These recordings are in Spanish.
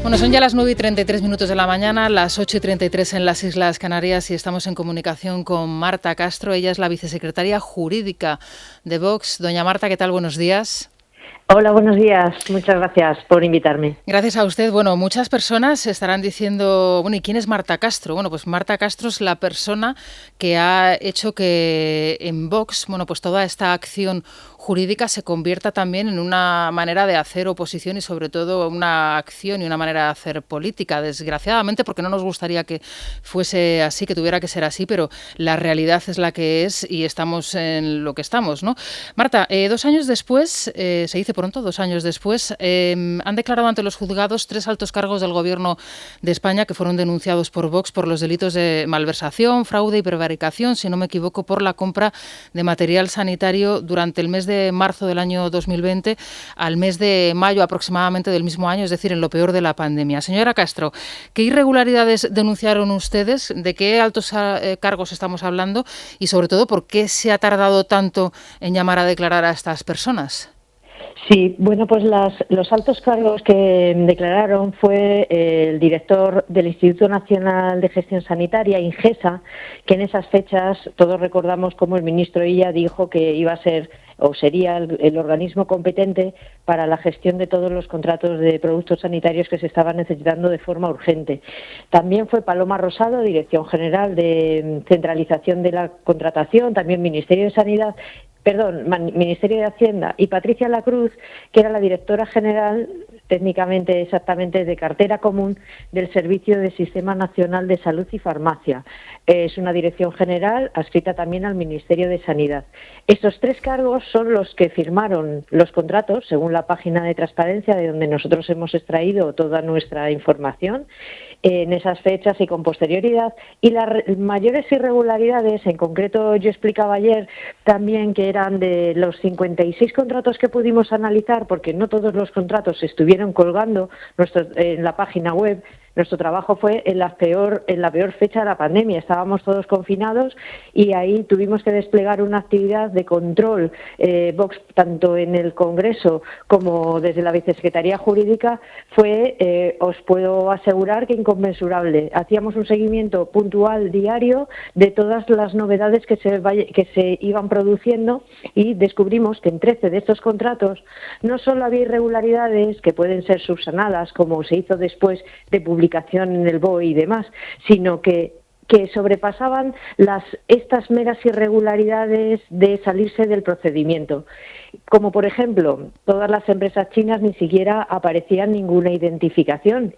Bueno, son ya las 9:33 de la mañana, las 8:33 en las Islas Canarias y estamos en comunicación con Marta Castro. Ella es la vicesecretaria jurídica de Vox. Doña Marta, ¿qué tal? Buenos días. Hola, buenos días. Muchas gracias por invitarme. Gracias a usted. Bueno, muchas personas estarán diciendo, bueno, ¿y quién es Marta Castro? Bueno, pues Marta Castro es la persona que ha hecho que en Vox, bueno, pues toda esta acción jurídica se convierta también en una manera de hacer oposición y sobre todo una acción y una manera de hacer política. Desgraciadamente, porque no nos gustaría que fuese así, que tuviera que ser así, pero la realidad es la que es y estamos en lo que estamos, ¿no? Marta, 2 años después, se dice pronto, 2 años después, han declarado ante los juzgados 3 altos cargos del Gobierno de España que fueron denunciados por Vox por los delitos de malversación, fraude y prevaricación, si no me equivoco, por la compra de material sanitario durante el mes de marzo del año 2020 al mes de mayo aproximadamente del mismo año, es decir, en lo peor de la pandemia. Señora Castro, ¿qué irregularidades denunciaron ustedes? ¿De qué altos cargos estamos hablando? Y sobre todo, ¿por qué se ha tardado tanto en llamar a declarar a estas personas? Sí, bueno, pues los altos cargos que declararon fue el director del Instituto Nacional de Gestión Sanitaria, INGESA, que en esas fechas todos recordamos cómo el ministro Illa dijo que iba a ser o sería el organismo competente para la gestión de todos los contratos de productos sanitarios que se estaban necesitando de forma urgente. También fue Paloma Rosado, Dirección General de Centralización de la Contratación, también Ministerio de Sanidad, Ministerio de Hacienda, y Patricia Lacruz, que era la directora general, técnicamente exactamente de cartera común del Servicio de Sistema Nacional de Salud y Farmacia. Es una dirección general adscrita también al Ministerio de Sanidad. Estos 3 cargos son los que firmaron los contratos, según la página de transparencia de donde nosotros hemos extraído toda nuestra información, en esas fechas y con posterioridad. Y las mayores irregularidades, en concreto yo explicaba ayer también que eran de los 56 contratos que pudimos analizar, porque no todos los contratos estuvieron colgando en la página web. Nuestro trabajo fue en la peor fecha de la pandemia. Estábamos todos confinados y ahí tuvimos que desplegar una actividad de control, Vox, tanto en el Congreso como desde la Vicesecretaría Jurídica, fue, os puedo asegurar que inconmensurable. Hacíamos un seguimiento puntual diario de todas las novedades que se iban produciendo y descubrimos que en 13 de estos contratos no solo había irregularidades que pueden ser subsanadas, como se hizo después de publicación en el BOE y demás, sino que sobrepasaban estas meras irregularidades de salirse del procedimiento. Como por ejemplo, todas las empresas chinas ni siquiera aparecían ninguna identificación.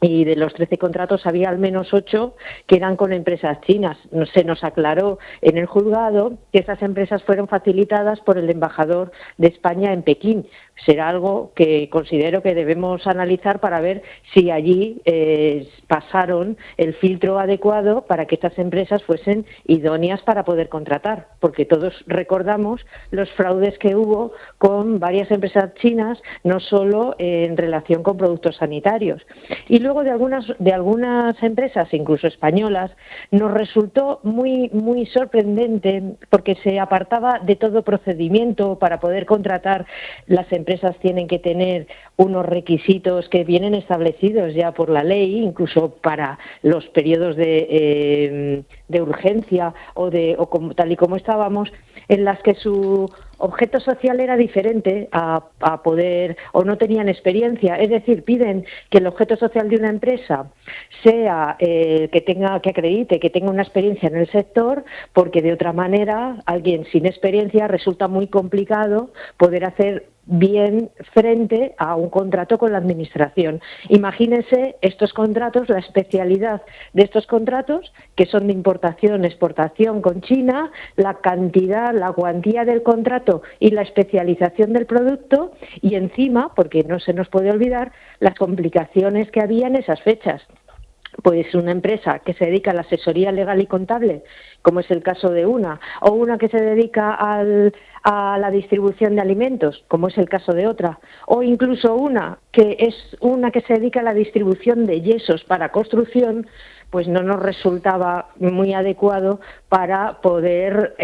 Y de los 13 contratos había al menos 8 que eran con empresas chinas. Se nos aclaró en el juzgado que esas empresas fueron facilitadas por el embajador de España en Pekín. Será algo que considero que debemos analizar para ver si allí pasaron el filtro adecuado para que estas empresas fuesen idóneas para poder contratar, porque todos recordamos los fraudes que hubo con varias empresas chinas, no solo en relación con productos sanitarios. Y luego de algunas empresas, incluso españolas, nos resultó muy sorprendente porque se apartaba de todo procedimiento para poder contratar. Las empresas tienen que tener unos requisitos que vienen establecidos ya por la ley, incluso para los periodos de urgencia tal y como estábamos, en las que su objeto social era diferente a poder, o no tenían experiencia. Es decir, piden que el objeto social de una empresa sea que acredite que tenga una experiencia en el sector, porque de otra manera alguien sin experiencia resulta muy complicado poder hacer bien frente a un contrato con la administración. Imagínense estos contratos, la especialidad de estos contratos, que son de importación, exportación con China, la cantidad, la cuantía del contrato y la especialización del producto, y encima, porque no se nos puede olvidar, las complicaciones que había en esas fechas. Pues una empresa que se dedica a la asesoría legal y contable, como es el caso de una, o una que se dedica a la distribución de alimentos, como es el caso de otra, o incluso una que se dedica a la distribución de yesos para construcción, pues no nos resultaba muy adecuado para poder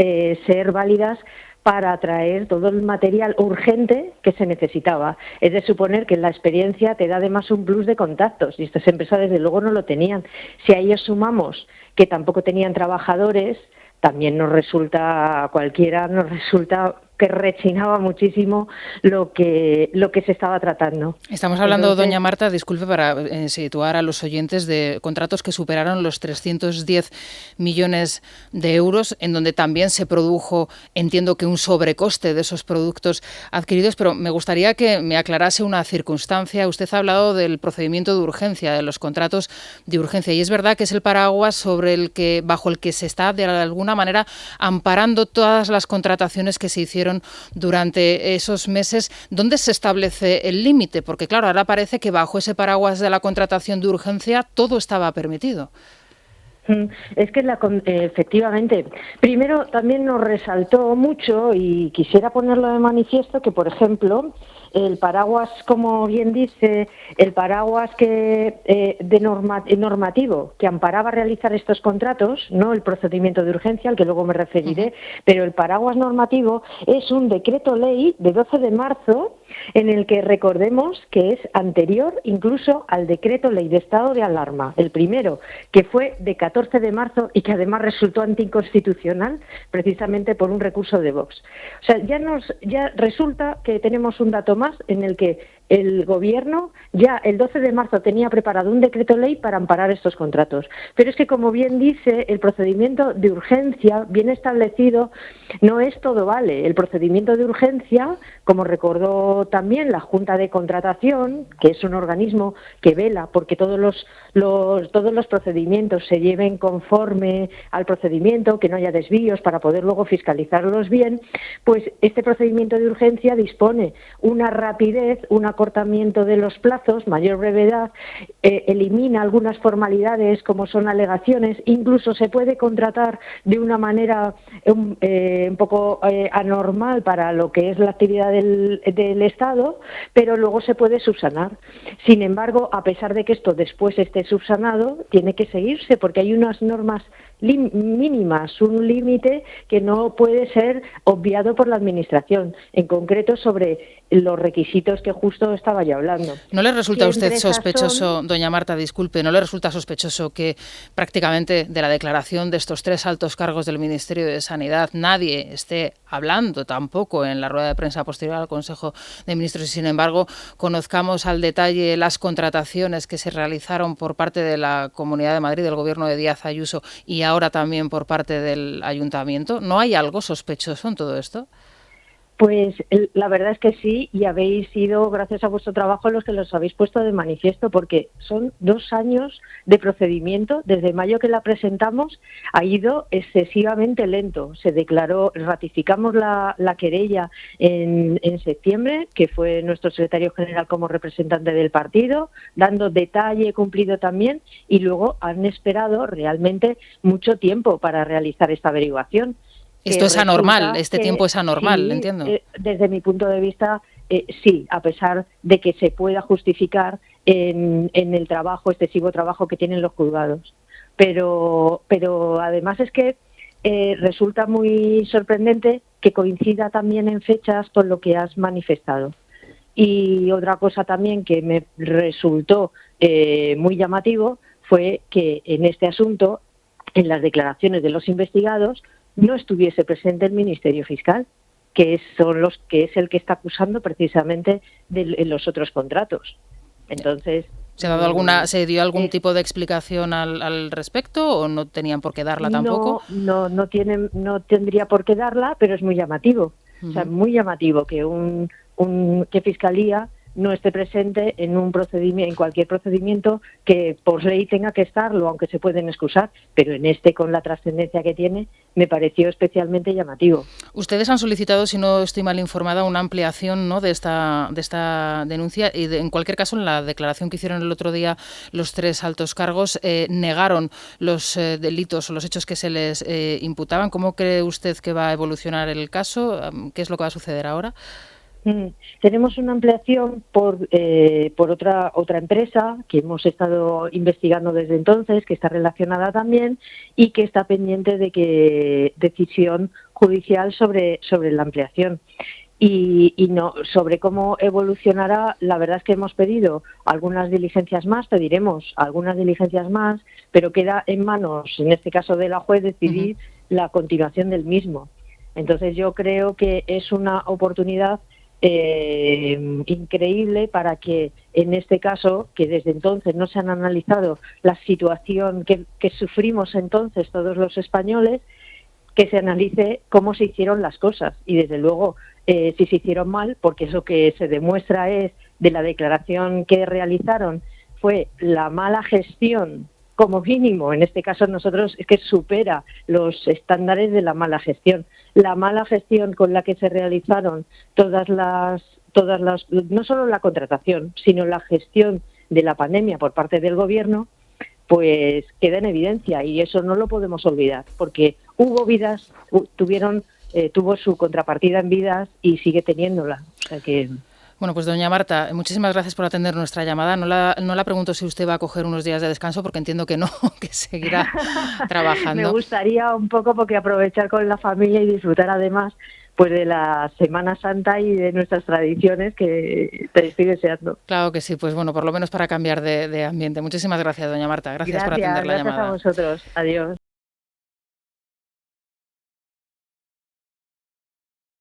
ser válidas para traer todo el material urgente que se necesitaba. Es de suponer que la experiencia te da además un plus de contactos y estas empresas desde luego no lo tenían. Si a ellos sumamos que tampoco tenían trabajadores, también a cualquiera nos resulta que rechinaba muchísimo lo que se estaba tratando. Estamos hablando, doña Marta, disculpe, para situar a los oyentes, de contratos que superaron los 310 millones de euros, en donde también se produjo, entiendo que un sobrecoste de esos productos adquiridos, pero me gustaría que me aclarase una circunstancia. Usted ha hablado del procedimiento de urgencia, de los contratos de urgencia, y es verdad que es el paraguas bajo el que se está de alguna manera amparando todas las contrataciones que se hicieron durante esos meses. ¿Dónde se establece el límite? Porque claro, ahora parece que bajo ese paraguas de la contratación de urgencia todo estaba permitido. Es que efectivamente, primero también nos resaltó mucho y quisiera ponerlo de manifiesto que, por ejemplo, el paraguas, como bien dice, el paraguas normativo que amparaba realizar estos contratos, no el procedimiento de urgencia al que luego me referiré, pero el paraguas normativo es un decreto ley de 12 de marzo en el que recordemos que es anterior incluso al decreto ley de estado de alarma, el primero, que fue de 14 de marzo y que además resultó anticonstitucional precisamente por un recurso de Vox. O sea, ya resulta que tenemos un dato más en el que el Gobierno ya el 12 de marzo tenía preparado un decreto ley para amparar estos contratos. Pero es que, como bien dice, el procedimiento de urgencia bien establecido no es todo vale. El procedimiento de urgencia, como recordó también la Junta de Contratación, que es un organismo que vela porque todos los procedimientos se lleven conforme al procedimiento, que no haya desvíos para poder luego fiscalizarlos bien, pues este procedimiento de urgencia dispone una rapidez, un acortamiento de los plazos, mayor brevedad, elimina algunas formalidades como son alegaciones, incluso se puede contratar de una manera un poco anormal para lo que es la actividad del Estado, pero luego se puede subsanar. Sin embargo, a pesar de que esto después esté subsanado, tiene que seguirse porque hay unas normas mínimas, un límite que no puede ser obviado por la Administración, en concreto sobre los requisitos que justo estaba yo hablando. ¿No le resulta a usted sospechoso, doña Marta, disculpe, no le resulta sospechoso que prácticamente de la declaración de estos tres altos cargos del Ministerio de Sanidad nadie esté hablando tampoco en la rueda de prensa posterior al Consejo de Ministros y, sin embargo, conozcamos al detalle las contrataciones que se realizaron por parte de la Comunidad de Madrid, del Gobierno de Díaz Ayuso, y ahora también por parte del Ayuntamiento? ¿No hay algo sospechoso en todo esto? Pues la verdad es que sí, y habéis sido, gracias a vuestro trabajo, los que los habéis puesto de manifiesto, porque son 2 años de procedimiento. Desde mayo que la presentamos ha ido excesivamente lento. Se declaró, ratificamos la querella en septiembre, que fue nuestro secretario general como representante del partido, dando detalle cumplido también, y luego han esperado realmente mucho tiempo para realizar esta averiguación. Esto es anormal, este tiempo es anormal, sí, entiendo. Desde mi punto de vista, sí, a pesar de que se pueda justificar en el excesivo trabajo que tienen los juzgados. Pero además es que resulta muy sorprendente que coincida también en fechas con lo que has manifestado. Y otra cosa también que me resultó muy llamativo fue que en este asunto, en las declaraciones de los investigados, no estuviese presente el Ministerio Fiscal, que es el que está acusando precisamente de los otros contratos. Entonces, ¿Se dio algún tipo de explicación al respecto o no tenían por qué darla tampoco? No tendría por qué darla, pero es muy llamativo. O sea, muy llamativo que que Fiscalía no esté presente en cualquier procedimiento que por ley tenga que estarlo, aunque se pueden excusar, pero en con la trascendencia que tiene, me pareció especialmente llamativo. Ustedes han solicitado, si no estoy mal informada, una ampliación, ¿no?, de esta denuncia y en cualquier caso, en la declaración que hicieron el otro día los tres altos cargos, negaron los delitos o los hechos que se les imputaban. ¿Cómo cree usted que va a evolucionar el caso? ¿Qué es lo que va a suceder ahora? Tenemos una ampliación por otra empresa que hemos estado investigando desde entonces, que está relacionada también y que está pendiente de decisión judicial sobre la ampliación. Y no sobre cómo evolucionará, la verdad es que hemos pedido algunas diligencias más, pediremos algunas diligencias más, pero queda en manos, en este caso de la juez, decidir la continuación del mismo. Entonces yo creo que es una oportunidad increíble para que en este caso, que desde entonces no se han analizado la situación que sufrimos entonces todos los españoles, que se analice cómo se hicieron las cosas y desde luego si se hicieron mal, porque eso que se demuestra es de la declaración que realizaron fue la mala gestión, como mínimo, en este caso nosotros es que supera los estándares de la mala gestión con la que se realizaron todas las no solo la contratación, sino la gestión de la pandemia por parte del gobierno, pues queda en evidencia y eso no lo podemos olvidar, porque hubo vidas, tuvo su contrapartida en vidas y sigue teniéndola. O sea que... Bueno, pues doña Marta, muchísimas gracias por atender nuestra llamada. No la pregunto si usted va a coger unos días de descanso, porque entiendo que no, que seguirá trabajando. Me gustaría un poco porque aprovechar con la familia y disfrutar además pues de la Semana Santa y de nuestras tradiciones que te estoy deseando. Claro que sí, pues bueno, por lo menos para cambiar de ambiente. Muchísimas gracias, doña Marta. Gracias por atender la llamada. Gracias a vosotros. Adiós.